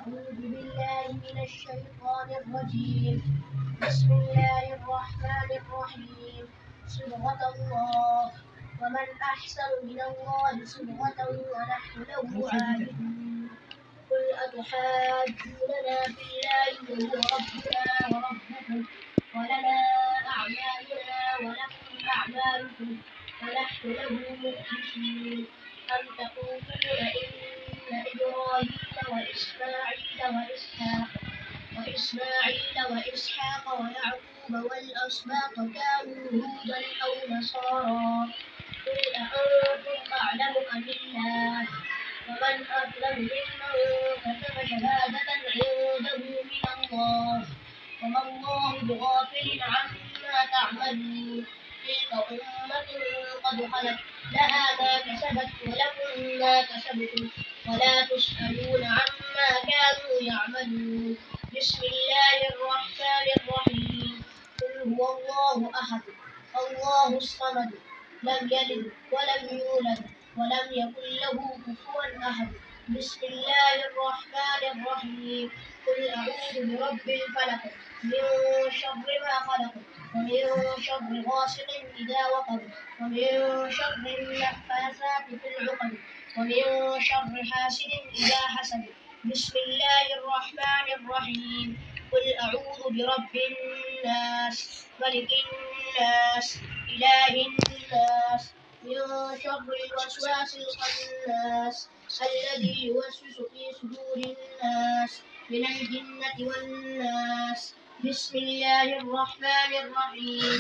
أعوذ بالله من الشيطان الرجيم. بسم الله الرحمن الرحيم. صبغة الله، ومن أحسن من الله صبغة ونحن له عابدون. قل أتحاجوننا في الله وهو ربنا وربكم ولنا أعمالنا ولكم أعمالكم ونحن له مخلصون. أم تقولون إن إبراهيم وإسماعيل وإسحاق ويعقوب والأسباط كانوا هودا أو نصارى؟ قل أأنتم أعلم أم الله؟ ومن أظلم ممن كتم شهادة عنده من الله، وما الله بغافل عما تعملون. تلك أمة قد خلت لها ما كسبت ولكم ما كسبتم ولا تسألون عما كانوا يعملون. بسم الله الرحمن الرحيم. قل هو الله أحد الله الصمد لم يلد ولم يولد ولم يكن له كفوا أحد. بسم الله الرحمن الرحيم. قل أعوذ برب الفلق من شر ما خلق ومن شر غاسق إذا وقب ومن شر النفاثات في العقد ومن شر حاسد إذا حسد. بسم الله الرحمن الرحيم. قل أعوذ برب الناس ملك الناس إله الناس من شر الوسواس الخناس الذي يوسوس في صدور الناس من الجنة والناس. بسم الله الرحمن الرحيم.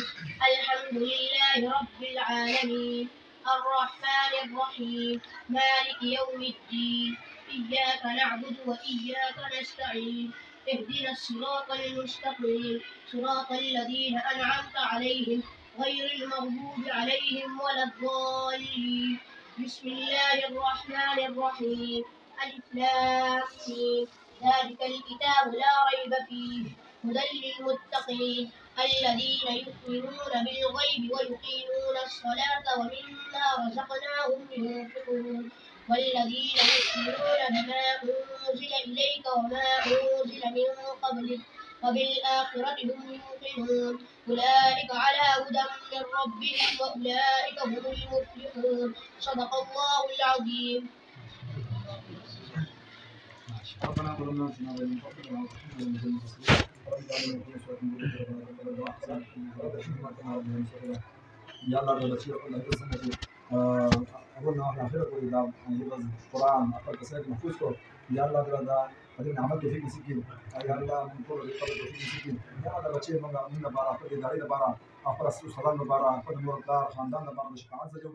الحمد لله رب العالمين الرحمن الرحيم مالك يوم الدين إياك نعبد وإياك نستعين اهدنا الصراط المستقيم صراط الذين أنعمت عليهم غير المغضوب عليهم ولا الضالين. بسم الله الرحمن الرحيم. ألف لام ميم. ذلك الكتاب لا ريب فيه هدى للمتقين الذين يؤمنون بالغيب ويقيمون الصلاة ومما رزقناهم ينفقون والذين يؤمنون بما أنزل إليك وما أنزل من قبلك وبالآخرة هم يوقنون. أولئك على هدى من ربهم وأولئك هم المفلحون. صدق الله العظيم. ربنا ظلمنا انفسنا وان لم تغفر لنا وترحمنا لنكن من الخاسرين يا الله رب العالمين الله يسلمك أقولنا احنا آخرة إذا يبقى القرآن أقل كسائر محفوظكم يا الله رضا أدينا عملت فيك مسكين يا الله من كل قبل فيك مسكين يا الله بچے من بارا أقل إداري بارا أقل سلام بارا أقل مرد خاندان بارا شفاعت سے جو